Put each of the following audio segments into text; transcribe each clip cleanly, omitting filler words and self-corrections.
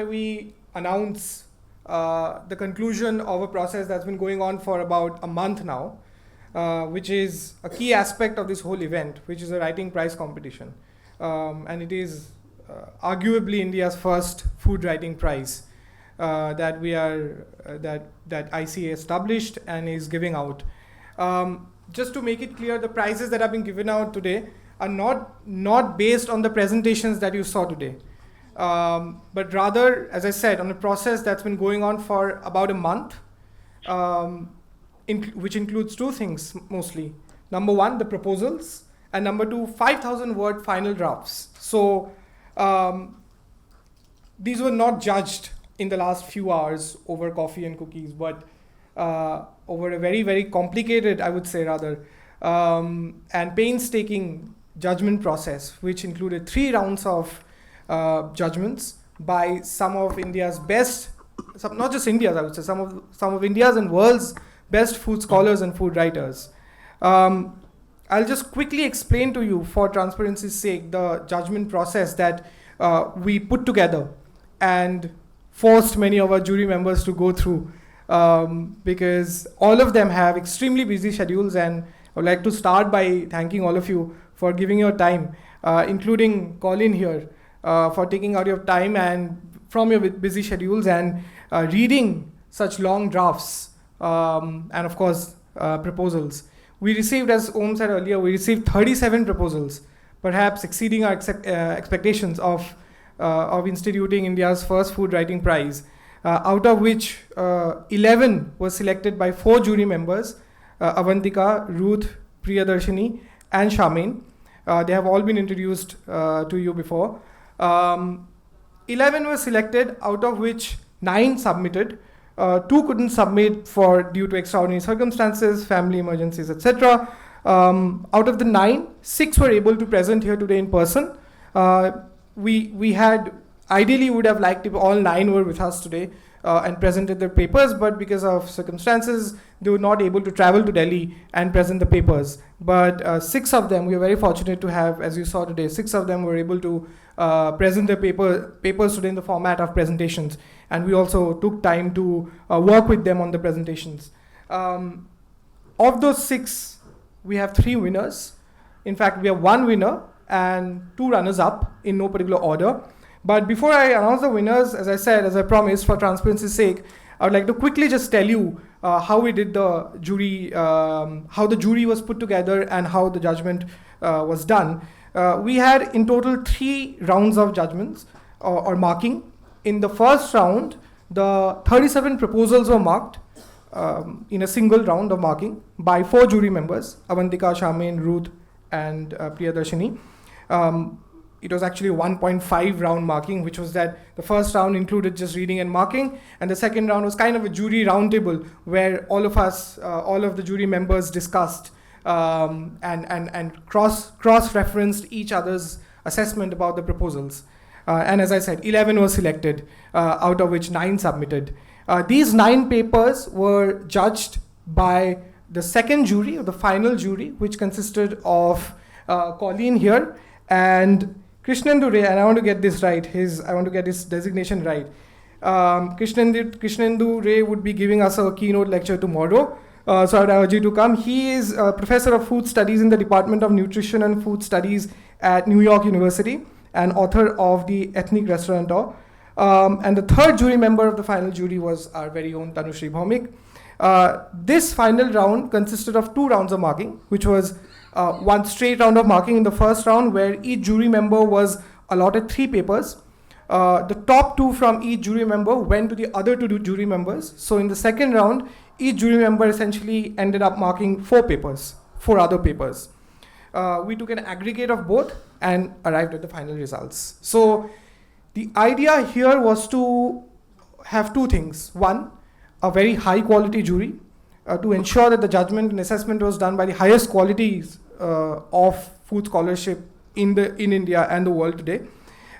where we announce the conclusion of a process that's been going on for about a month now, which is a key aspect of this whole event, which is a writing prize competition. And it is arguably India's first food writing prize that ICA established and is giving out. Just to make it clear, the prizes that have been given out today are not based on the presentations that you saw today, but rather, as I said, on a process that's been going on for about a month, which includes two things mostly. Number one, the proposals, and number two, 5,000 word final drafts. So these were not judged in the last few hours over coffee and cookies, but over a very, very complicated, I would say rather, and painstaking judgment process, which included 3 rounds of judgments by some of India's best, not just India's, I would say, some of India's and world's best food scholars and food writers. I'll just quickly explain to you, for transparency's sake, the judgment process that we put together and forced many of our jury members to go through, because all of them have extremely busy schedules, and I would like to start by thanking all of you for giving your time, including Colin here, for taking out your time and from your busy schedules and reading such long drafts, and of course proposals. We received, as Om said earlier, we received 37 proposals, perhaps exceeding our expectations of instituting India's first food writing prize, out of which 11 was selected by 4 jury members, Avantika, Ruth, Priyadarshini, and Shamin. They have all been introduced to you before. 11 were selected, out of which 9 submitted. 2 couldn't submit due to extraordinary circumstances, family emergencies, etc. Out of the 9, 6 were able to present here today in person. We had ideally would have liked if all 9 were with us today and presented their papers, but because of circumstances, they were not able to travel to Delhi and present the papers. But 6 of them, we are very fortunate to have, as you saw today, 6 of them were able to present their papers today in the format of presentations. And we also took time to work with them on the presentations. Of those 6, we have 3 winners. In fact, we have 1 winner and 2 runners-up in no particular order. But before I announce the winners, as I said, as I promised, for transparency's sake, I would like to quickly just tell you how we did the jury, how the jury was put together and how the judgment was done. We had in total 3 rounds of judgments or marking. In the first round, the 37 proposals were marked in a single round of marking by 4 jury members, Avantika, Shamin, Ruth, and Priyadarshini. It was actually a 1.5 round marking, which was that the first round included just reading and marking, and the second round was kind of a jury roundtable where all of us, all of the jury members discussed and cross-referenced each other's assessment about the proposals. And as I said, 11 were selected, out of which 9 submitted. These 9 papers were judged by the second jury, or the final jury, which consisted of Colleen here and Krishnendu Ray, and I want to get this right, I want to get his designation right. Krishnendu Ray would be giving us a keynote lecture tomorrow, so I would urge you to come. He is a professor of food studies in the Department of Nutrition and Food Studies at New York University and author of The Ethnic Restaurateur. And the third jury member of the final jury was our very own Tanushri Bhaumik. This final round consisted of 2 rounds of marking, which was 1 straight round of marking in the first round, where each jury member was allotted 3 papers. The top 2 from each jury member went to the other 2 jury members. So in the second round, each jury member essentially ended up marking 4 papers, 4 other papers. We took an aggregate of both and arrived at the final results. So the idea here was to have 2 things. 1, a very high quality jury to ensure that the judgment and assessment was done by the highest qualities of food scholarship in India and the world today.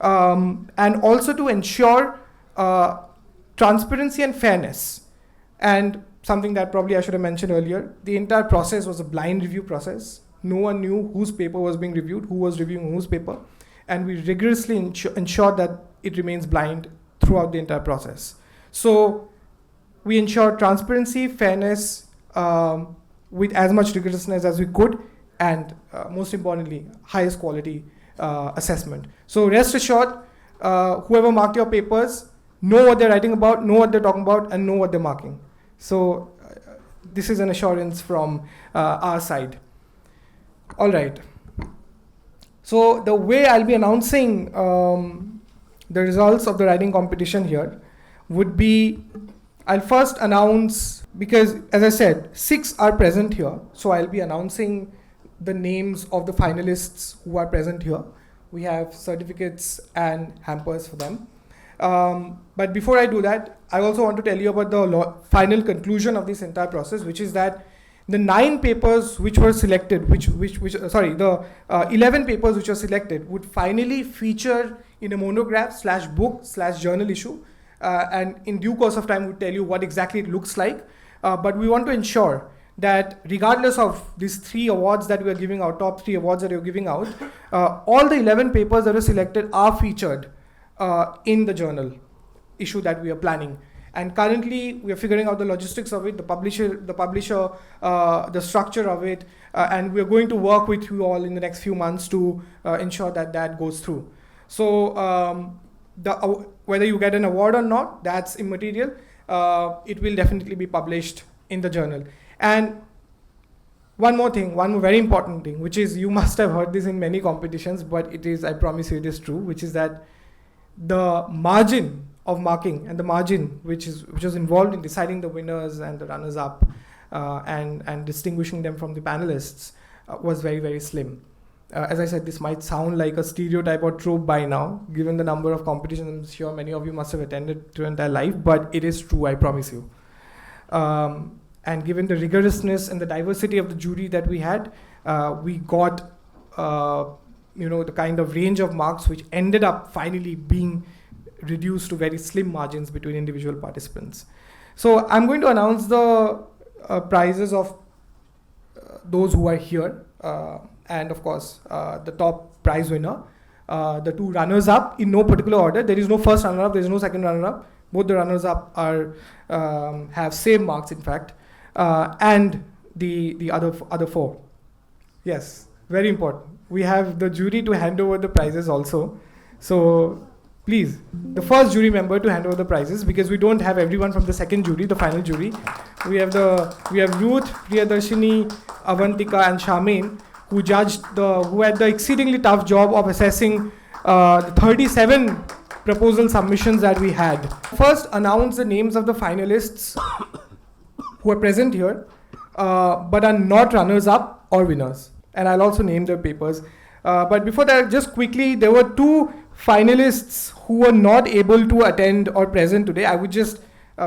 And also to ensure transparency and fairness. And something that probably I should have mentioned earlier, the entire process was a blind review process. No one knew whose paper was being reviewed, who was reviewing whose paper. And we rigorously ensured that it remains blind throughout the entire process. So we ensure transparency, fairness, with as much rigorousness as we could, and most importantly, highest quality assessment. So rest assured, whoever marked your papers know what they're writing about, know what they're talking about, and know what they're marking. So this is an assurance from our side. All right. So the way I'll be announcing the results of the writing competition here would be, I'll first announce, because as I said, 6 are present here. So I'll be announcing the names of the finalists who are present here. We have certificates and hampers for them. But before I do that, I also want to tell you about the final conclusion of this entire process, which is that the 9 papers which were selected, the 11 papers which were selected would finally feature in a monograph / book / journal issue. And in due course of time, we'll tell you what exactly it looks like. But we want to ensure that regardless of these 3 awards that we are giving out, top 3 awards that we are giving out, all the 11 papers that are selected are featured in the journal issue that we are planning. And currently, we are figuring out the logistics of it, the publisher, the structure of it, and we are going to work with you all in the next few months to ensure that that goes through. So whether you get an award or not, that's immaterial. It will definitely be published in the journal. And one more very important thing, which is, you must have heard this in many competitions, but it is, I promise you, it is true, which is that the margin of marking and the margin which was involved in deciding the winners and the runners up and distinguishing them from the panelists was very, very slim. As I said, this might sound like a stereotype or trope by now, given the number of competitions I'm sure many of you must have attended through your entire life, but it is true, I promise you. And given the rigorousness and the diversity of the jury that we had, we got the kind of range of marks which ended up finally being reduced to very slim margins between individual participants. So I'm going to announce the prizes of those who are here, and of course the top prize winner, the 2 runners up in no particular order. There is no first runner up, there is no second runner up. Both the runners up are have same marks, in fact, and the other 4. Yes, very important. We have the jury to hand over the prizes also. So please, the first jury member to hand over the prizes, because we don't have everyone from the second jury, the final jury. We have Ruth, Priyadarshini, Avantika, and Shamin, who had the exceedingly tough job of assessing the 37 proposal submissions that we had. First, announce the names of the finalists who are present here, but are not runners-up or winners. And I'll also name their papers. But before that, just quickly, there were 2 finalists who were not able to attend or present today. I would just,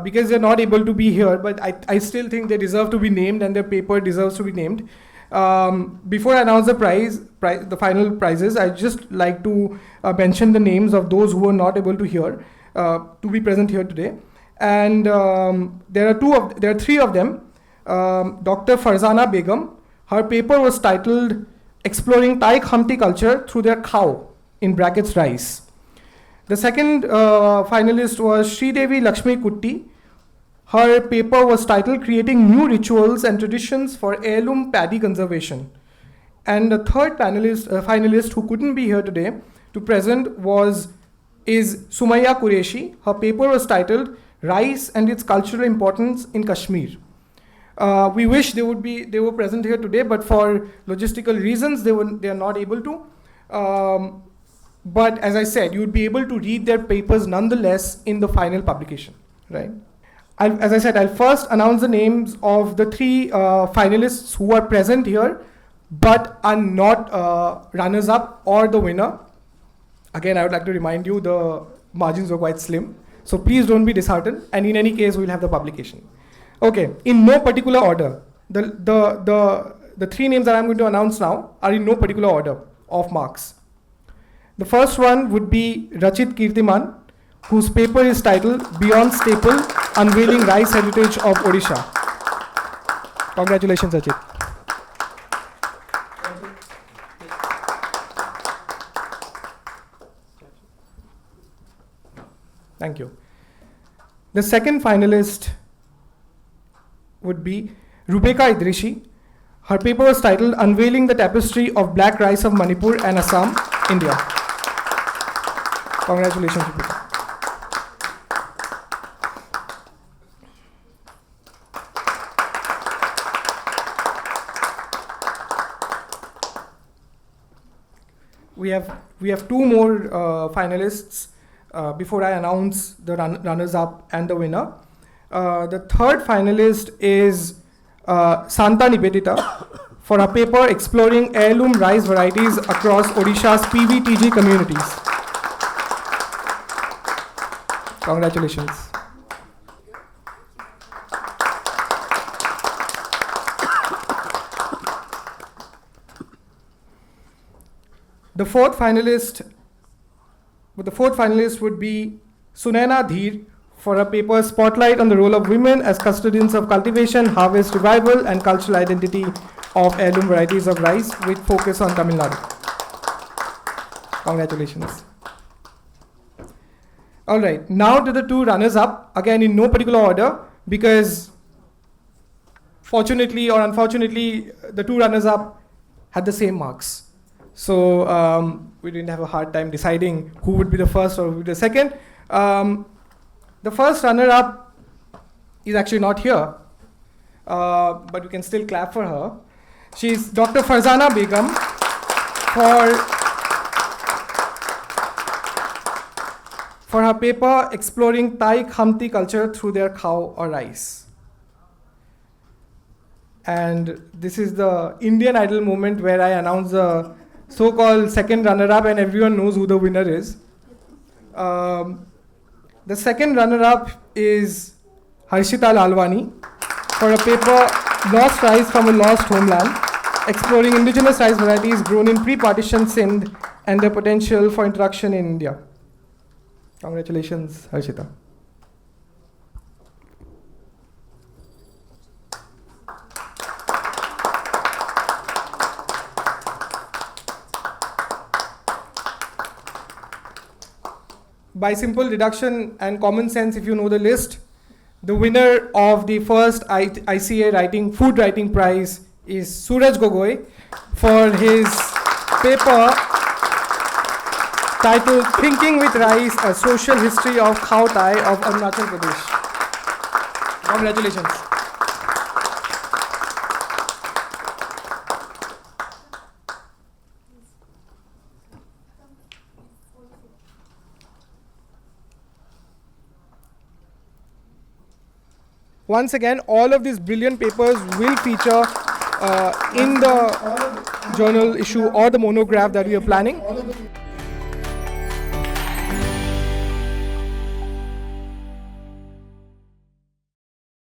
because they're not able to be here, but I still think they deserve to be named and their paper deserves to be named. Before I announce the final prizes, I just like to mention the names of those who were not able to be present here today. And there are 3 of them. Dr. Farzana Begum, her paper was titled Exploring Thai Khamti Culture Through Their Cow, in brackets rice. The second finalist was Sridevi Lakshmi Kutti. Her paper was titled Creating New Rituals and Traditions for Heirloom Paddy Conservation. And the third finalist who couldn't be here today to present is Sumaya Qureshi. Her paper was titled Rice and Its Cultural Importance in Kashmir. We wish they were present here today, but for logistical reasons, they are not able to. But as I said, you would be able to read their papers nonetheless in the final publication, right? As I said, I'll first announce the names of the 3 finalists who are present here, but are not runners-up or the winner. Again, I would like to remind you the margins were quite slim, so please don't be disheartened. And in any case, we'll have the publication. Okay, in no particular order. The 3 names that I'm going to announce now are in no particular order of marks. The first one would be Rachit Kirtiman, whose paper is titled Beyond Staple, Unveiling Rice Heritage of Odisha. Congratulations, Rachit. Thank you. Thank you. The second finalist would be Rubeka Idrishi. Her paper was titled Unveiling the Tapestry of Black Rice of Manipur and Assam, India. Congratulations, Rubeka. We have two more finalists before I announce the runners-up and the winner. The third finalist is Santa Nivedita for a paper exploring heirloom rice varieties across Odisha's PVTG communities. Congratulations. The fourth finalist would be Sunaina Dheer for a paper Spotlight on the Role of Women as Custodians of Cultivation, Harvest, Revival and Cultural Identity of Heirloom Varieties of Rice with focus on Tamil Nadu. Congratulations. All right, now to the two runners-up, again in no particular order, because fortunately or unfortunately, the two runners-up had the same marks. So we didn't have a hard time deciding who would be the first or who would be the second. The first runner-up is actually not here, but we can still clap for her. She's Dr. Farzana Begum for her paper exploring Thai Khamti culture through their cow or rice. And this is the Indian Idol moment where I announce the so-called second runner-up and everyone knows who the winner is. The second runner-up is Harshita Lalwani for a paper Lost Rice from a Lost Homeland, exploring indigenous rice varieties grown in pre-partition Sindh and their potential for introduction in India. Congratulations, Harshita. By simple deduction and common sense, if you know the list, the winner of the first ICA Food Writing Prize is Suraj Gogoi for his paper titled Thinking with Rice, A Social History of Khao Thai of Arunachal Pradesh. Congratulations. Once again, all of these brilliant papers will feature in the journal issue or the monograph that we are planning.